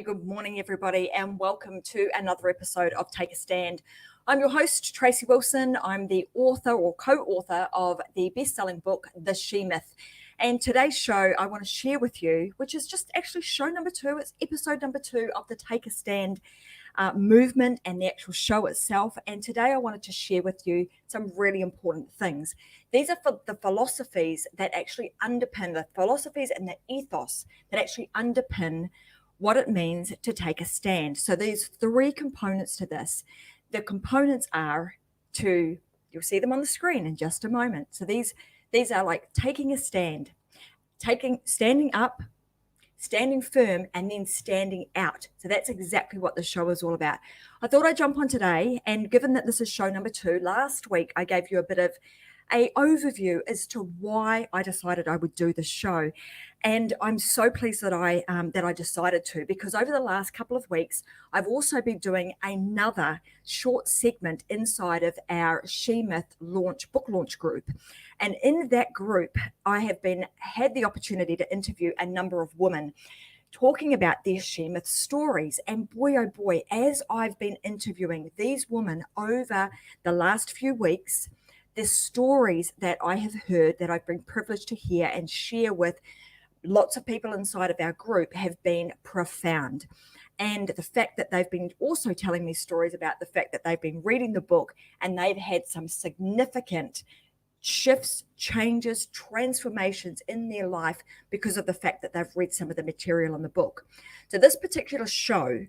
Hey, good morning, everybody, and welcome to another episode of Take a Stand. I'm your host, Tracy Wilson. I'm the author or co-author of the best-selling book, The She Myth. And today's show I want to share with you, which is just actually show number 2. It's episode number 2 of the Take a Stand movement and the actual show itself. And today I wanted to share with you some really important things. These are for the philosophies that actually underpin, the philosophies and the ethos that actually underpin what it means to take a stand. So there's 3 components to this. The components are you'll see them on the screen in just a moment. So these are like taking a stand, standing up, standing firm, and then standing out. So that's exactly what the show is all about. I thought I'd jump on today, and given that this is show number 2, last week I gave you a bit of an overview as to why I decided I would do this show. And I'm so pleased that I decided to, because over the last couple of weeks, I've also been doing another short segment inside of our She Myth book launch group. And in that group, I have had the opportunity to interview a number of women talking about their She Myth stories. And boy, oh boy, as I've been interviewing these women over the last few weeks, the stories that I have heard, that I've been privileged to hear and share with lots of people inside of our group, have been profound. And the fact that they've been also telling me stories about the fact that they've been reading the book and they've had some significant shifts, changes, transformations in their life because of the fact that they've read some of the material in the book. So this particular show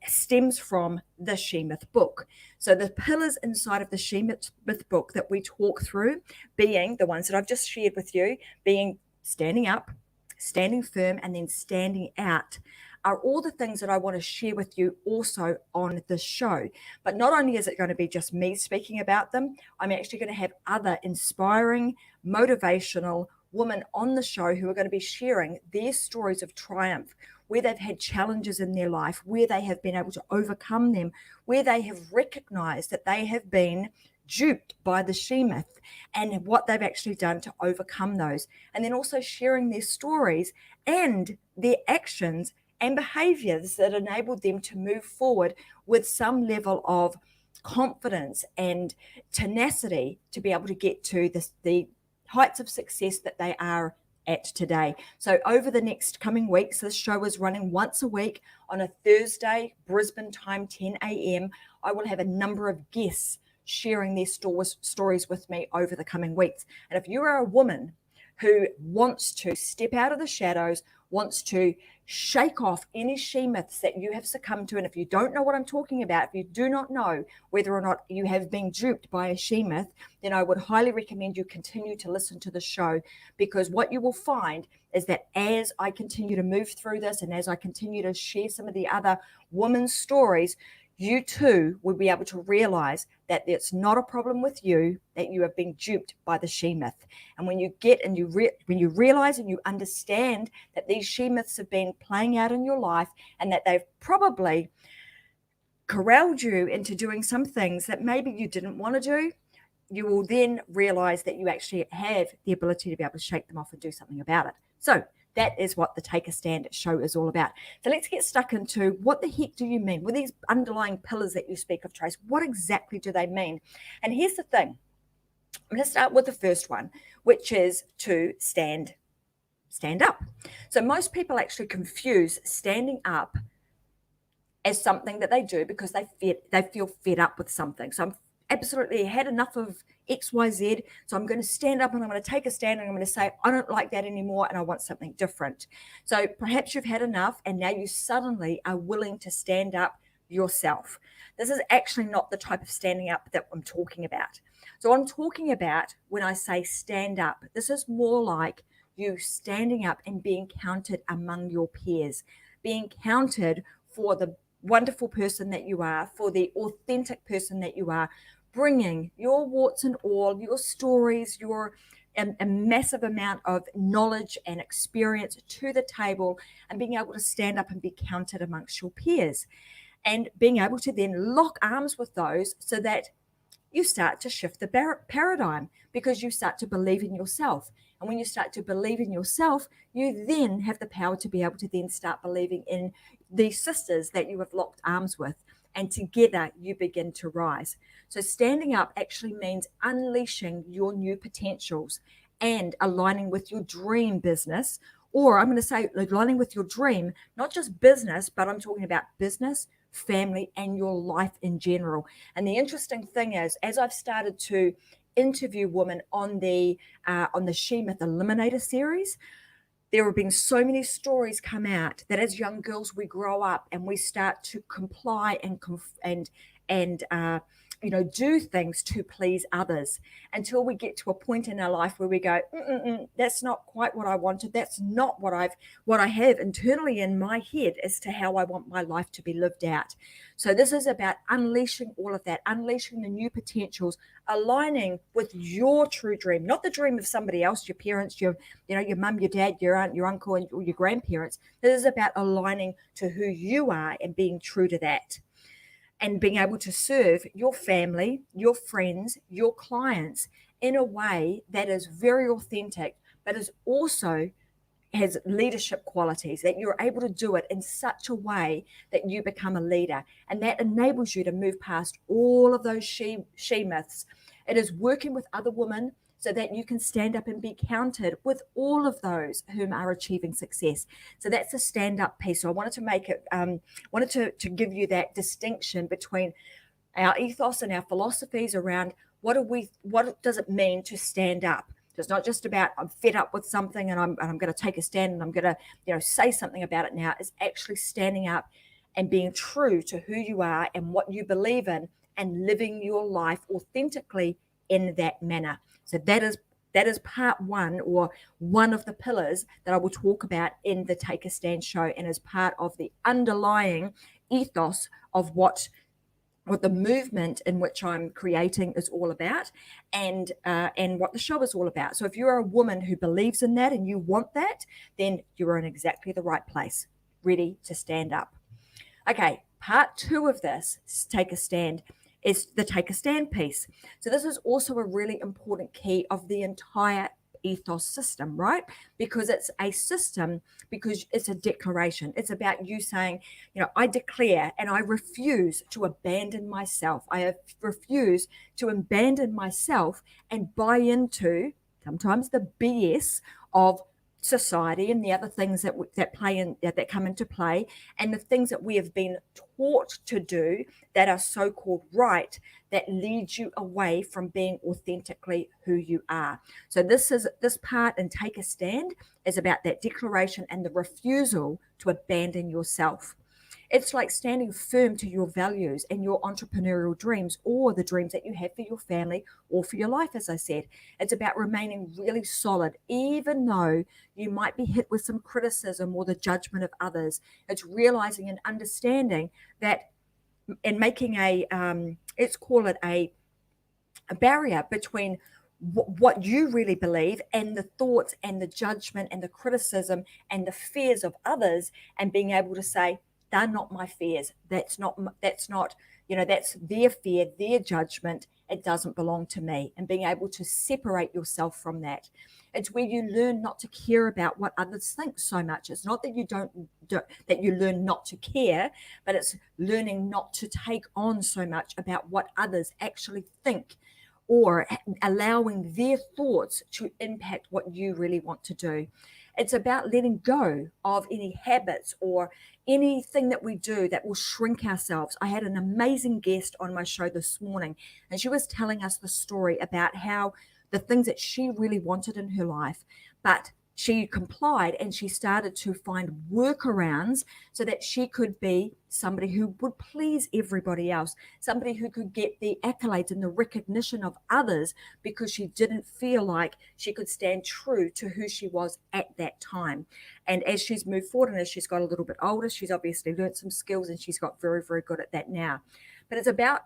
stems from the She Myth book. So the pillars inside of the She Myth book that we talk through, being the ones that I've just shared with you, being standing up, standing firm, and then standing out, are all the things that I want to share with you also on the show. But not only is it going to be just me speaking about them, I'm actually going to have other inspiring, motivational women on the show who are going to be sharing their stories of triumph, where they've had challenges in their life, where they have been able to overcome them, where they have recognized that they have been duped by the She Myth and what they've actually done to overcome those. And then also sharing their stories and their actions and behaviors that enabled them to move forward with some level of confidence and tenacity to be able to get to the heights of success that they are at today. So over the next coming weeks, this show is running once a week on a Thursday, Brisbane time, 10 a.m. I will have a number of guests sharing their stories with me over the coming weeks. And if you are a woman who wants to step out of the shadows, wants to shake off any She Myths that you have succumbed to, and if you don't know what I'm talking about, if you do not know whether or not you have been duped by a She Myth, then I would highly recommend you continue to listen to the show, because what you will find is that as I continue to move through this and as I continue to share some of the other women's stories, you too will be able to realize that it's not a problem with you, that you have been duped by the She Myth. And when you get and when you realize and you understand that these She Myths have been playing out in your life and that they've probably corralled you into doing some things that maybe you didn't want to do, you will then realize that you actually have the ability to be able to shake them off and do something about it. So that is what the Take a Stand show is all about. So let's get stuck into what the heck do you mean with these underlying pillars that you speak of, Trace? What exactly do they mean? And here's the thing. I'm going to start with the first one, which is to stand up. So most people actually confuse standing up as something that they do because they feel fed up with something. So I'm absolutely had enough of XYZ. So I'm going to stand up and I'm going to take a stand and I'm going to say, I don't like that anymore and I want something different. So perhaps you've had enough and now you suddenly are willing to stand up yourself. This is actually not the type of standing up that I'm talking about. So I'm talking about when I say stand up, this is more like you standing up and being counted among your peers, being counted for the wonderful person that you are, for the authentic person that you are, bringing your warts and all, your stories, a massive amount of knowledge and experience to the table, and being able to stand up and be counted amongst your peers, and being able to then lock arms with those so that you start to shift the paradigm, because you start to believe in yourself. And when you start to believe in yourself, you then have the power to be able to then start believing in the sisters that you have locked arms with, and together you begin to rise. So standing up actually means unleashing your new potentials and aligning with your dream business, or I'm going to say aligning with your dream, not just business, but I'm talking about business, family, and your life in general. And the interesting thing is, as I've started to interview women on the She Myth Eliminator series, there have been so many stories come out that as young girls we grow up and we start to comply and do things to please others until we get to a point in our life where we go, that's not quite what I wanted. That's not what I have internally in my head as to how I want my life to be lived out. So this is about unleashing all of that, unleashing the new potentials, aligning with your true dream, not the dream of somebody else, your parents, your mum, your dad, your aunt, your uncle, or your grandparents. This is about aligning to who you are and being true to that, and being able to serve your family, your friends, your clients in a way that is very authentic, but is also has leadership qualities, that you're able to do it in such a way that you become a leader. And that enables you to move past all of those she myths. It is working with other women so that you can stand up and be counted with all of those whom are achieving success. So that's a stand-up piece. So I wanted to make it, to give you that distinction between our ethos and our philosophies around what does it mean to stand up. So it's not just about I'm fed up with something and I'm going to take a stand and I'm going to say something about it now. It's actually standing up and being true to who you are and what you believe in and living your life authentically in that manner. So that is part one, or one of the pillars that I will talk about in the Take a Stand show, and as part of the underlying ethos of what the movement in which I'm creating is all about, and what the show is all about. So if you're a woman who believes in that and you want that, then you're in exactly the right place, ready to stand up. Okay, part two of this, Take a Stand, is the Take a Stand piece. So this is also a really important key of the entire ethos system, right? Because it's a system, because it's a declaration. It's about you saying, I declare and I refuse to abandon myself. I refuse to abandon myself and buy into sometimes the BS of society and the other things that come into play, and the things that we have been taught to do that are so-called right, that leads you away from being authentically who you are. So this part in Take a Stand is about that declaration and the refusal to abandon yourself. It's like standing firm to your values and your entrepreneurial dreams, or the dreams that you have for your family or for your life, as I said. It's about remaining really solid, even though you might be hit with some criticism or the judgment of others. It's realizing and understanding that, and making let's call it a barrier between what you really believe and the thoughts and the judgment and the criticism and the fears of others, and being able to say, they're not my fears. That's not, that's their fear, their judgment. It doesn't belong to me. And being able to separate yourself from that. It's where you learn not to care about what others think so much. It's not that that you learn not to care, but it's learning not to take on so much about what others actually think, or allowing their thoughts to impact what you really want to do. It's about letting go of any habits or anything that we do that will shrink ourselves. I had an amazing guest on my show this morning, and she was telling us the story about how the things that she really wanted in her life, but she complied and she started to find workarounds so that she could be somebody who would please everybody else, somebody who could get the accolades and the recognition of others, because she didn't feel like she could stand true to who she was at that time. And as she's moved forward and as she's got a little bit older, she's obviously learned some skills and she's got very, very good at that now. But it's about,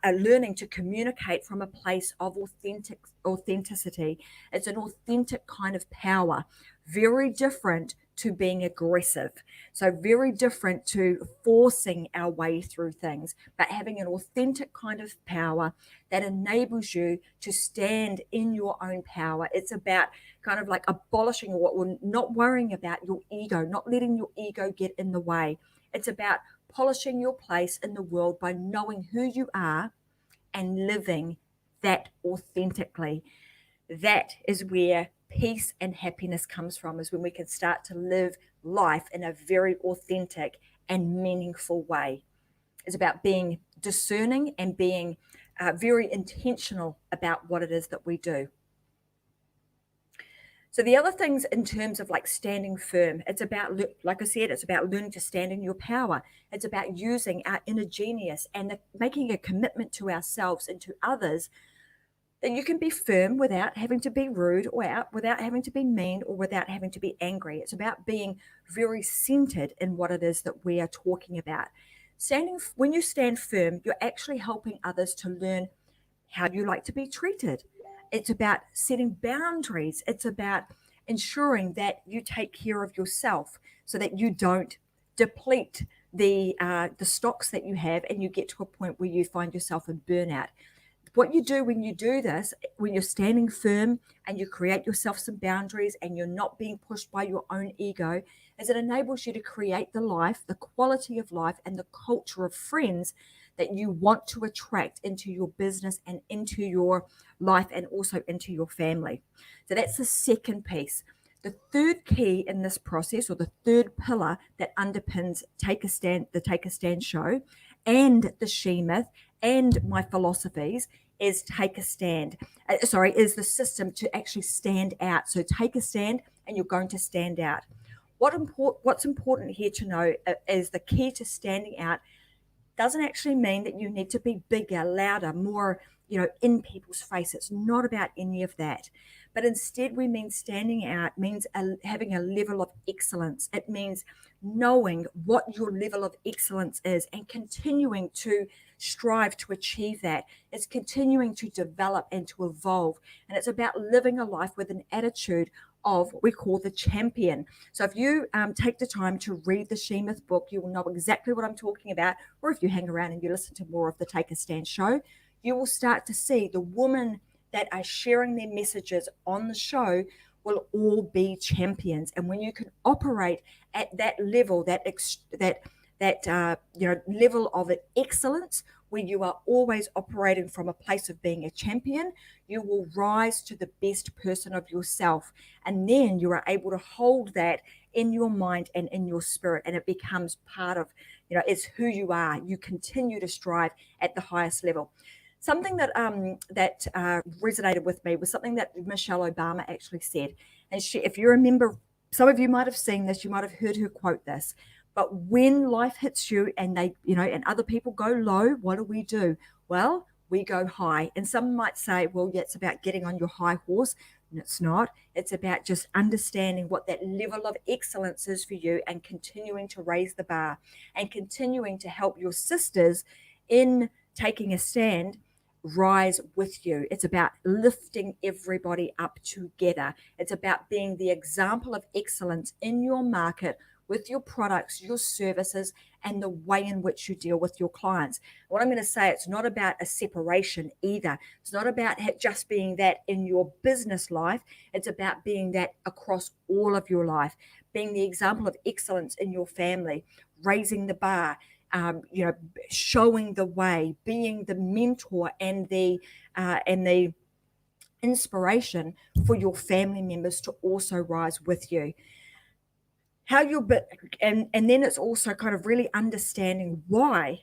learning to communicate from a place of authenticity. It's an authentic kind of power, very different to being aggressive. So very different to forcing our way through things, but having an authentic kind of power that enables you to stand in your own power. It's about kind of like abolishing, or not worrying about your ego, not letting your ego get in the way. It's about polishing your place in the world by knowing who you are and living that authentically. That is where peace and happiness comes from, is when we can start to live life in a very authentic and meaningful way. It's about being discerning and being very intentional about what it is that we do. So the other things in terms of like standing firm, it's about, like I said, it's about learning to stand in your power. It's about using our inner genius and making a commitment to ourselves and to others, that you can be firm without having to be rude, or without having to be mean, or without having to be angry. It's about being very centered in what it is that we are talking about. When you stand firm, you're actually helping others to learn how you like to be treated. It's about setting boundaries. It's about ensuring that you take care of yourself so that you don't deplete the stocks that you have and you get to a point where you find yourself in burnout. What you do when you do this, when you're standing firm and you create yourself some boundaries and you're not being pushed by your own ego, is it enables you to create the life, the quality of life, and the culture of friends that you want to attract into your business and into your life and also into your family. So that's the second piece. The third key in this process, or the third pillar that underpins the Take a Stand show and the She Myth and my philosophies, is take a stand. Is the system to actually stand out. So take a stand and you're going to stand out. What's important here to know is the key to standing out doesn't actually mean that you need to be bigger, louder, more, in people's face. It's not about any of that. But instead, we mean standing out means having a level of excellence. It means knowing what your level of excellence is and continuing to strive to achieve that. It's continuing to develop and to evolve. And it's about living a life with an attitude of what we call the champion. So if you take the time to read the She Myth book, you will know exactly what I'm talking about. Or if you hang around and you listen to more of the Take a Stand show, you will start to see the women that are sharing their messages on the show will all be champions. And when you can operate at that level, that level of excellence, where you are always operating from a place of being a champion, you will rise to the best person of yourself. And then you are able to hold that in your mind and in your spirit. And it becomes part of, it's who you are. You continue to strive at the highest level. Something that resonated with me was something that Michelle Obama actually said. And if you remember, some of you might have seen this, you might have heard her quote this. But when life hits you and and other people go low, what do? Well, we go high. And some might say, well, yeah, it's about getting on your high horse. And it's not. It's about just understanding what that level of excellence is for you and continuing to raise the bar and continuing to help your sisters in taking a stand rise with you. It's about lifting everybody up together. It's about being the example of excellence in your market with your products, your services, and the way in which you deal with your clients. What I'm going to say, it's not about a separation either. It's not about just being that in your business life. It's about being that across all of your life, being the example of excellence in your family, raising the bar, showing the way, being the mentor and the inspiration for your family members to also rise with you. And then it's also kind of really understanding why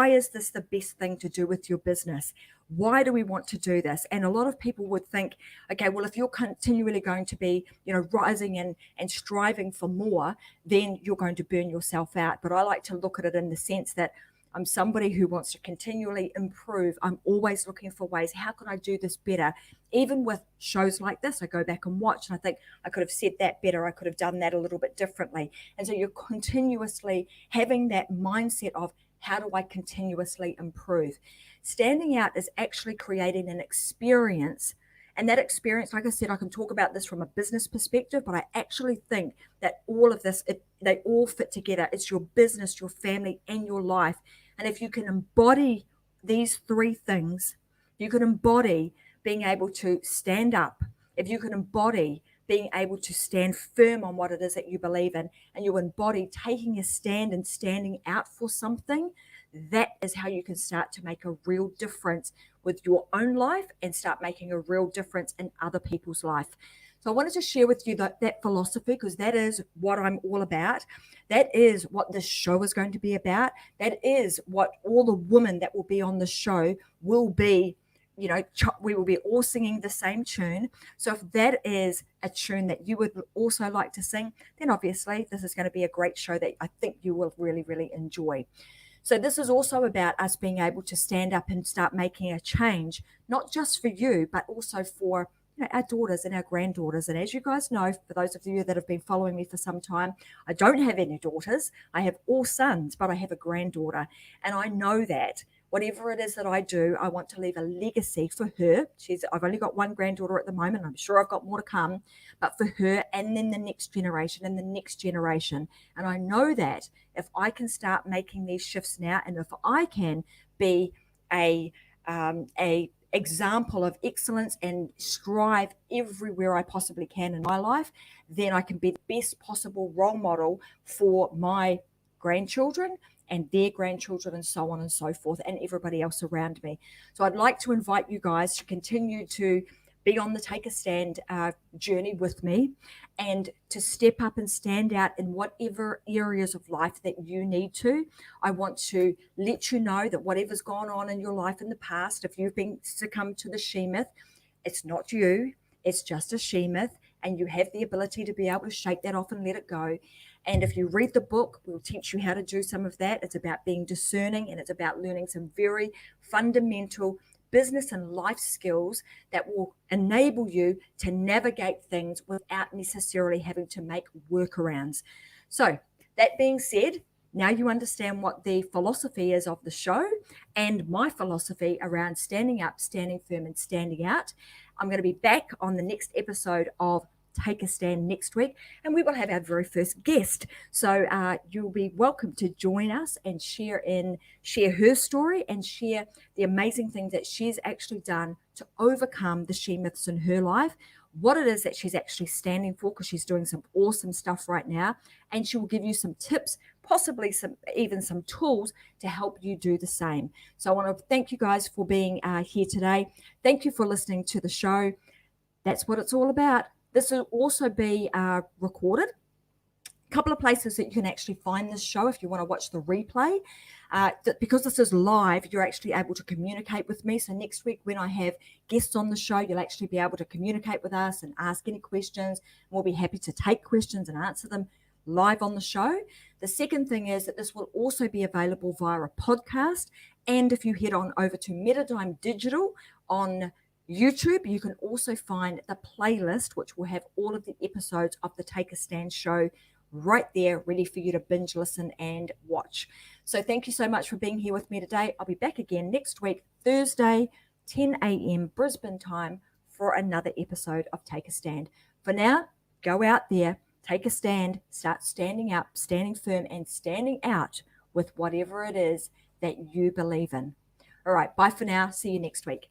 is this the best thing to do with your business? Why do we want to do this? And a lot of people would think, okay, well, if you're continually going to be, rising and striving for more, then you're going to burn yourself out. But I like to look at it in the sense that I'm somebody who wants to continually improve. I'm always looking for ways. How can I do this better? Even with shows like this, I go back and watch and I think I could have said that better. I could have done that a little bit differently. And so you're continuously having that mindset of, how do I continuously improve? Standing out is actually creating an experience. And that experience, like I said, I can talk about this from a business perspective, but I actually think that all of this, they all fit together. It's your business, your family, and your life. And if you can embody these three things, you can embody being able to stand up. If you can embody being able to stand firm on what it is that you believe in, and you embody taking a stand and standing out for something, that is how you can start to make a real difference with your own life and start making a real difference in other people's life. So I wanted to share with you that philosophy, because that is what I'm all about. That is what this show is going to be about. That is what all the women that will be on the show will be. We will be all singing the same tune. So if that is a tune that you would also like to sing, then obviously this is going to be a great show that I think you will really, really enjoy. So this is also about us being able to stand up and start making a change, not just for you, but also for our daughters and our granddaughters. And as you guys know, for those of you that have been following me for some time, I don't have any daughters. I have all sons, but I have a granddaughter. And I know that whatever it is that I do, I want to leave a legacy for her. I've only got one granddaughter at the moment. I'm sure I've got more to come, but for her and then the next generation and the next generation. And I know that if I can start making these shifts now, and if I can be a example of excellence and strive everywhere I possibly can in my life, then I can be the best possible role model for my grandchildren and their grandchildren, and so on and so forth, and everybody else around me. So I'd like to invite you guys to continue to be on the Take a Stand journey with me, and to step up and stand out in whatever areas of life that you need to. I want to let you know that whatever's gone on in your life in the past, if you've been succumbed to the she myth, it's not you, it's just a she myth, and you have the ability to be able to shake that off and let it go. And if you read the book, we'll teach you how to do some of that. It's about being discerning, and it's about learning some very fundamental business and life skills that will enable you to navigate things without necessarily having to make workarounds. So that being said, now you understand what the philosophy is of the show and my philosophy around standing up, standing firm, and standing out. I'm going to be back on the next episode of Take a Stand next week, and we will have our very first guest. So you'll be welcome to join us and share her story and share the amazing things that she's actually done to overcome the she myths in her life, what it is that she's actually standing for, because she's doing some awesome stuff right now, and she will give you some tips, possibly even some tools to help you do the same. So I want to thank you guys for being here today. Thank you for listening to the show. That's what it's all about. This will also be recorded. A couple of places that you can actually find this show if you want to watch the replay. Because this is live, you're actually able to communicate with me. So next week when I have guests on the show, you'll actually be able to communicate with us and ask any questions. We'll be happy to take questions and answer them live on the show. The second thing is that this will also be available via a podcast. And if you head on over to Metadime Digital on YouTube, you can also find the playlist, which will have all of the episodes of the Take a Stand show right there, ready for you to binge, listen, and watch. So thank you so much for being here with me today. I'll be back again next week, Thursday, 10 a.m. Brisbane time, for another episode of Take a Stand. For now, go out there, take a stand, start standing up, standing firm, and standing out with whatever it is that you believe in. All right, bye for now. See you next week.